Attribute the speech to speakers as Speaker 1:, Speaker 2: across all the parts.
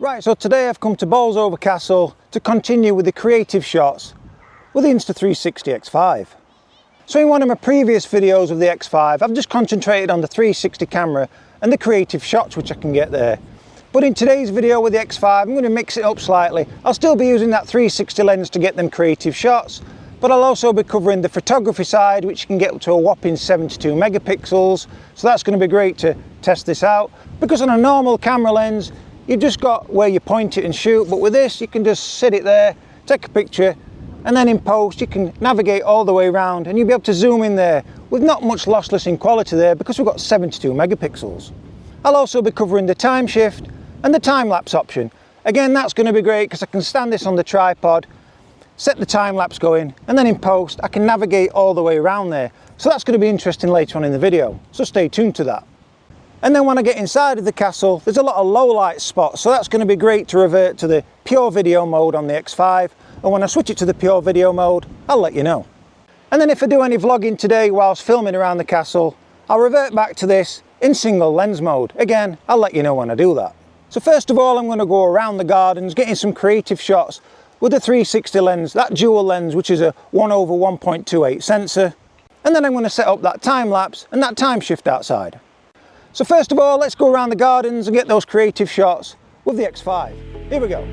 Speaker 1: Right, so today I've come to Bolsover Castle to continue with the creative shots with the Insta360 X5. So in one of my previous videos of the X5, I've just concentrated on the 360 camera and the creative shots which I can get there. But in today's video with the X5, I'm going to mix it up slightly. I'll still be using that 360 lens to get them creative shots, but I'll also be covering the photography side, which you can get up to a whopping 72 megapixels. So that's going to be great to test this out, because on a normal camera lens, you've just got where you point it and shoot, but with this you can just sit it there, take a picture, and then in post you can navigate all the way around and you'll be able to zoom in there with not much lossless in quality there, because we've got 72 megapixels. I'll also be covering the time shift and the time-lapse option. Again, that's going to be great because I can stand this on the tripod, set the time-lapse going, and then in post I can navigate all the way around there. So that's going to be interesting later on in the video, so stay tuned to that. And then when I get inside of the castle, there's a lot of low light spots, so that's going to be great to revert to the pure video mode on the X5, and when I switch it to the pure video mode, I'll let you know. And then if I do any vlogging today whilst filming around the castle, I'll revert back to this in single lens mode. Again, I'll let you know when I do that. So first of all, I'm going to go around the gardens, getting some creative shots with the 360 lens, that dual lens, which is a 1/1.28 sensor. And then I'm going to set up that time lapse and that time shift outside. So first of all, let's go around the gardens and get those creative shots with the X5. Here we go.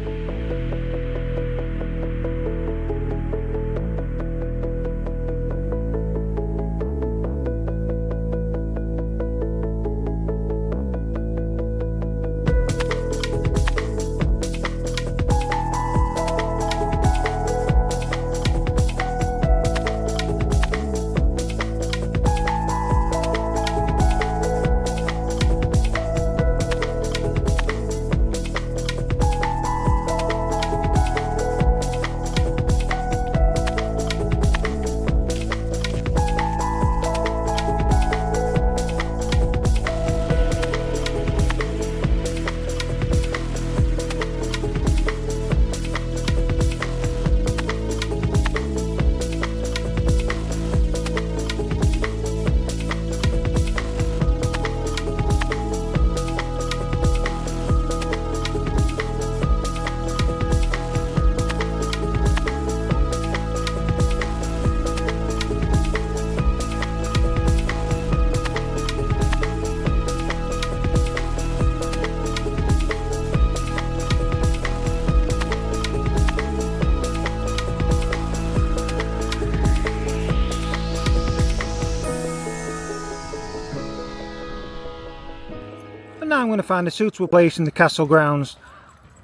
Speaker 1: And now I'm going to find a suitable place in the castle grounds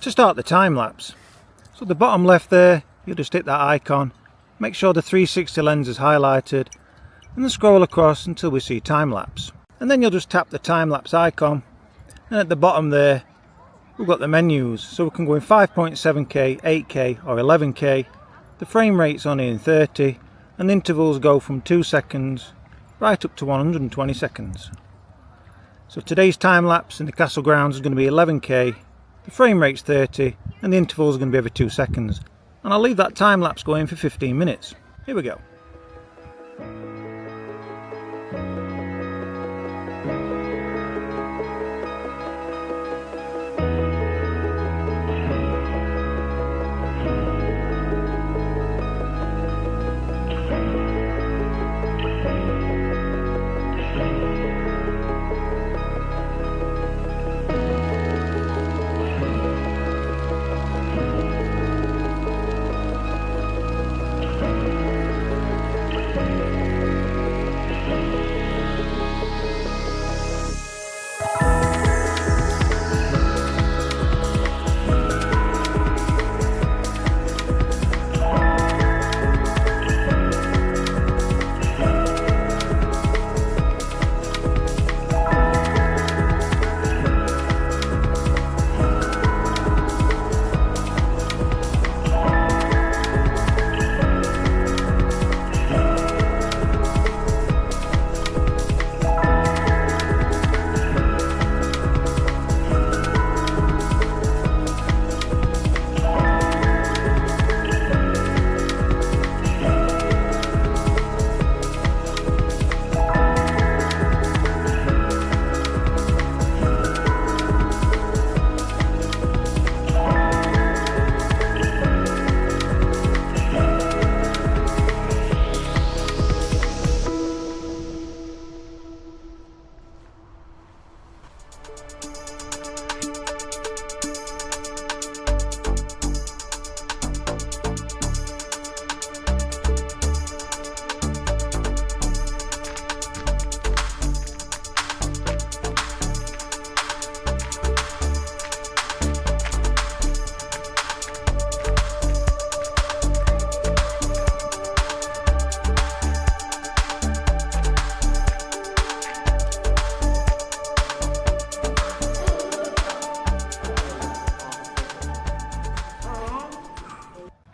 Speaker 1: to start the time lapse. So at the bottom left there, you'll just hit that icon, make sure the 360 lens is highlighted, and then scroll across until we see time lapse. And then you'll just tap the time lapse icon, and at the bottom there we've got the menus, so we can go in 5.7k, 8k or 11k. The frame rate's only in 30, and the intervals go from 2 seconds right up to 120 seconds. So today's time lapse in the castle grounds is going to be 11k, the frame rate's 30, and the intervals are going to be every 2 seconds. And I'll leave that time lapse going for 15 minutes. Here we go.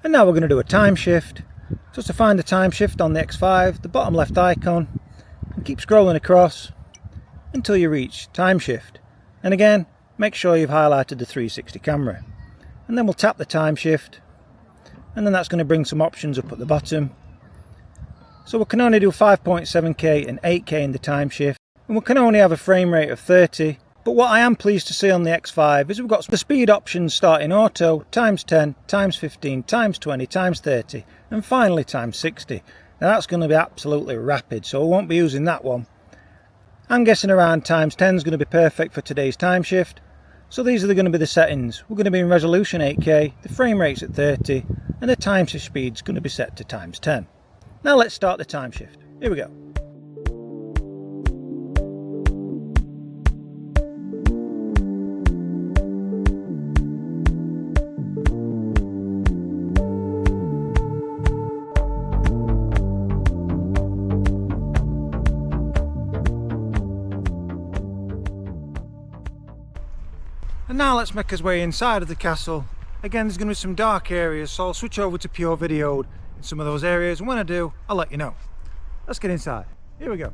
Speaker 1: And now we're going to do a time shift. So to find the time shift on the X5, the bottom left icon, and keep scrolling across until you reach time shift. And again, make sure you've highlighted the 360 camera. And then we'll tap the time shift, and then that's going to bring some options up at the bottom. So we can only do 5.7k and 8k in the time shift, and we can only have a frame rate of 30. But what I am pleased to see on the X5 is we've got the speed options starting auto, times 10, times 15, times 20, times 30, and finally times 60. Now that's going to be absolutely rapid, so we won't be using that one. I'm guessing around times 10 is going to be perfect for today's time shift. So these are going to be the settings. We're going to be in resolution 8K, the frame rate's at 30, and the time shift speed's going to be set to times 10. Now let's start the time shift. Here we go. And now let's make our way inside of the castle. Again, there's going to be some dark areas, so I'll switch over to pure video in some of those areas, and when I do, I'll let you know. Let's get inside. Here we go.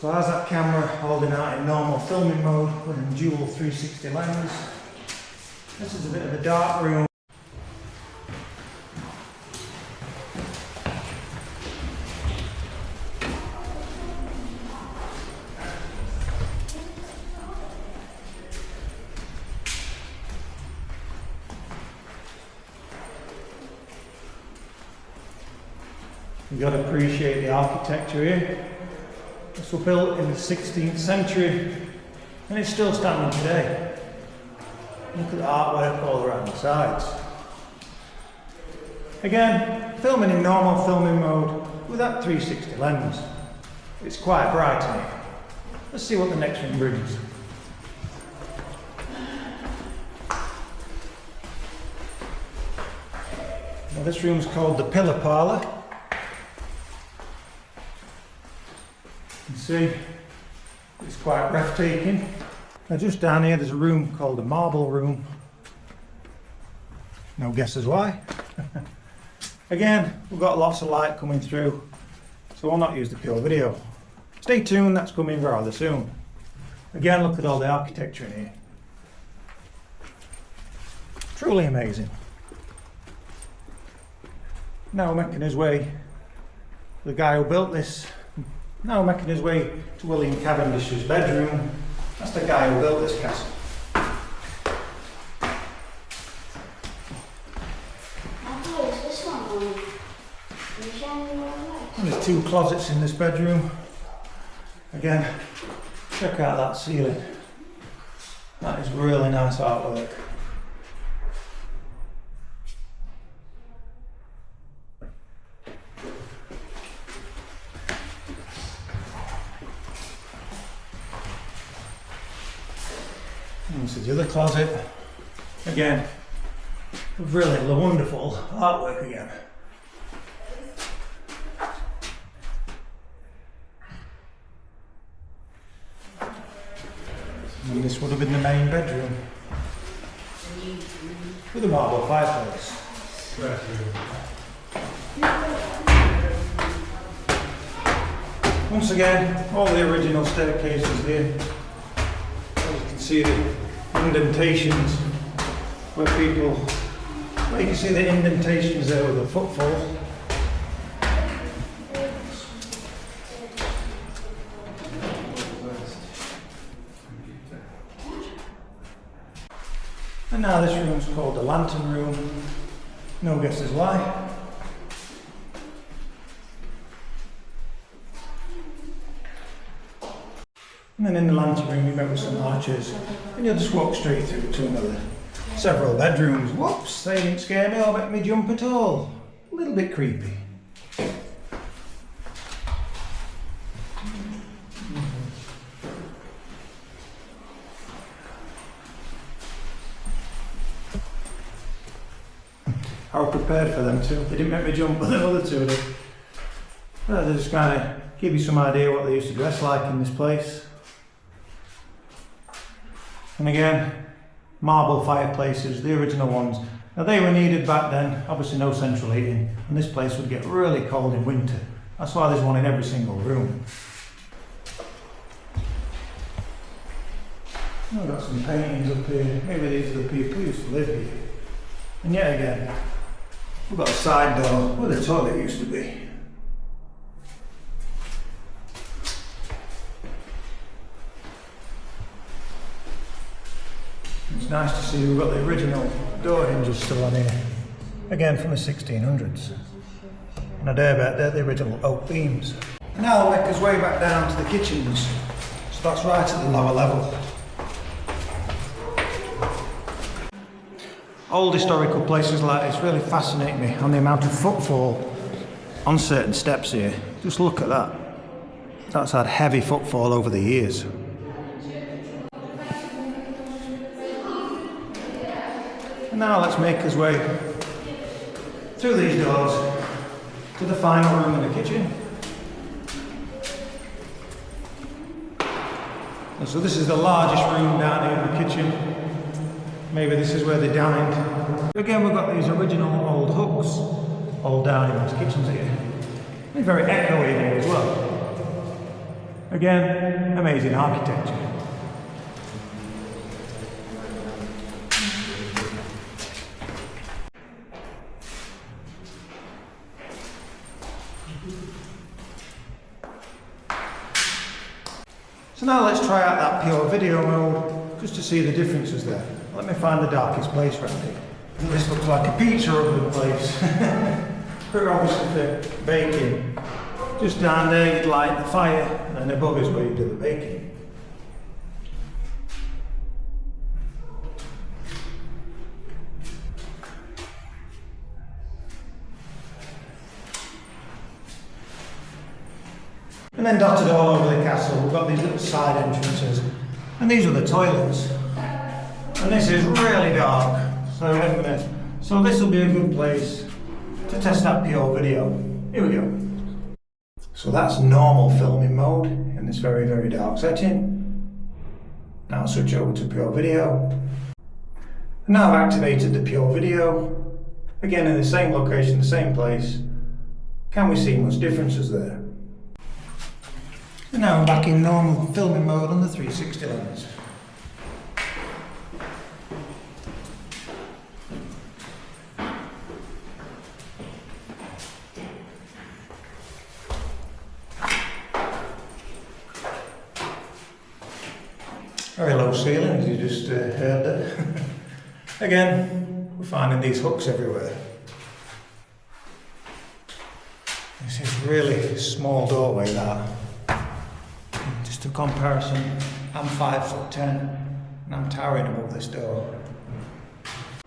Speaker 1: So how's that camera holding out in normal filming mode with a dual 360 lens? This is a bit of a dark room. You've got to appreciate the architecture here. This was built in the 16th century and it's still standing today. Look at the artwork all around the sides. Again, filming in normal filming mode with that 360 lens. It's quite bright in here. Let's see what the next one brings. Now this room's called the Pillar Parlour. You can see it's quite breathtaking. Now just down here there's a room called the Marble Room. No guesses why. Again, we've got lots of light coming through, so I'll not use the pure video. Stay tuned, that's coming rather soon. Again, look at all the architecture in here. Truly amazing. Now making his way, the guy who built this, now making his way to William Cavendish's bedroom. That's the guy who built this castle. And there's two closets in this bedroom. Again, check out that ceiling. That is really nice artwork. And this is the other closet. Again, really wonderful artwork again. And this would have been the main bedroom with a marble fireplace. Once again, all the original staircases here. As you can see the indentations where people, well, you can see the indentations there with the footfall. And now this room's called the Lantern Room. No guesses why. And then in the Lantern Room you met with some arches, and you'll just walk straight through to another several bedrooms. Whoops, they didn't scare me or make me jump at all. A little bit creepy. I was prepared for them too. They didn't make me jump, but the other two did. Well, they just kind of give you some idea what they used to dress like in this place. And again, marble fireplaces, the original ones. Now they were needed back then, obviously no central heating, and this place would get really cold in winter. That's why there's one in every single room. I've got some paintings up here. Maybe these are the people who used to live here. And yet again, we've got a side door where the toilet used to be. It's nice to see we've got the original door hinges still on here. Again from the 1600s. And I dare bet they're the original oak beams. Now we'll make us way back down to the kitchens. So that's right at the lower level. Old historical places like this really fascinate me on the amount of footfall on certain steps here. Just look at that. That's had heavy footfall over the years. And now let's make us way through these doors to the final room in the kitchen. And so this is the largest room down here in the kitchen. Maybe this is where they dined. Again, we've got these original old hooks all down in these kitchens here. They're very echoey here as well. Again, amazing architecture. So now let's try out that pure video mode just to see the differences there. Let me find the darkest place around here. And this looks like a pizza oven place. Pretty obviously for baking. Just down there you'd light the fire, and above is where you do the baking. And then dotted all over the castle, we've got these little side entrances. And these are the toilets. And this is really dark. So this will be a good place to test that pure video. Here we go. So that's normal filming mode in this very, very dark setting. Now I'll switch over to pure video. And now I've activated the pure video. Again in the same location, the same place. Can we see much differences there? And now I'm back in normal filming mode on the 360 lens. Very low ceiling, as you just heard it. Again, we're finding these hooks everywhere. This is really small doorway that. Just a comparison, I'm 5'10" and I'm towering above this door.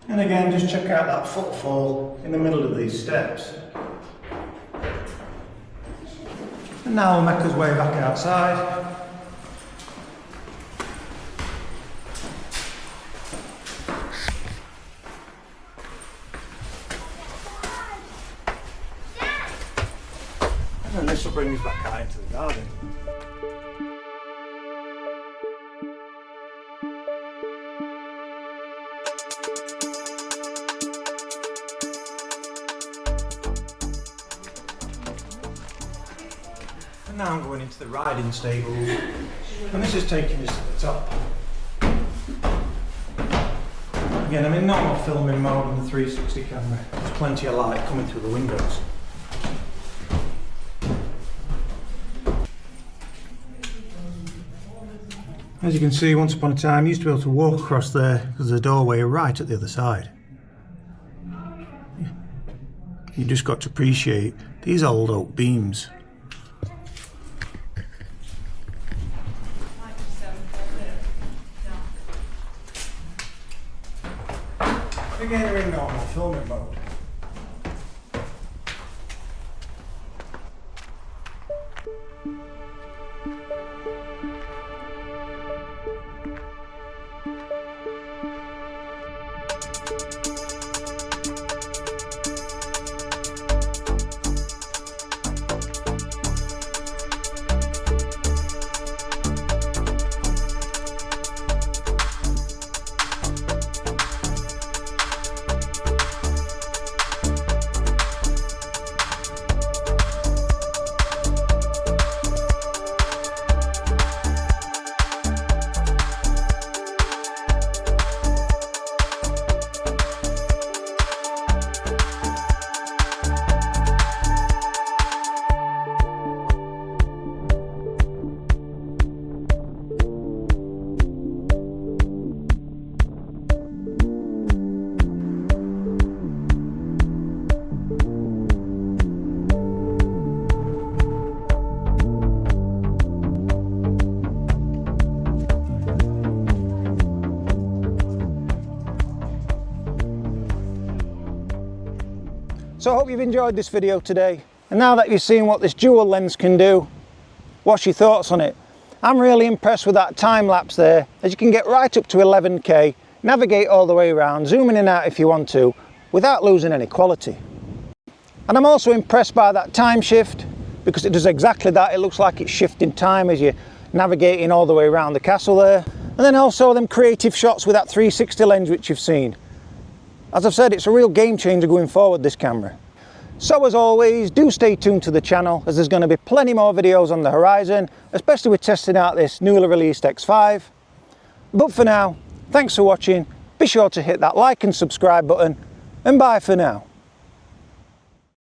Speaker 1: And again, just check out that footfall in the middle of these steps. And now we'll make us way back outside. And this will bring us back out into the garden. And now I'm going into the riding stables, and this is taking us to the top. Again, I'm in normal filming mode on the 360 camera. There's plenty of light coming through the windows. As you can see, once upon a time, you used to be able to walk across there because there's a doorway right at the other side. You just got to appreciate these old oak beams. Again, we're in normal filming mode. So I hope you've enjoyed this video today, and now that you've seen what this dual lens can do, what's your thoughts on it? I'm really impressed with that time lapse there, as you can get right up to 11k, navigate all the way around, zoom in and out if you want to, without losing any quality. And I'm also impressed by that time shift, because it does exactly that. It looks like it's shifting time as you're navigating all the way around the castle there. And then also them creative shots with that 360 lens which you've seen. As I've said, it's a real game changer going forward, this camera. So as always, do stay tuned to the channel, as there's going to be plenty more videos on the horizon, especially with testing out this newly released X5. But for now, thanks for watching, be sure to hit that like and subscribe button, and bye for now.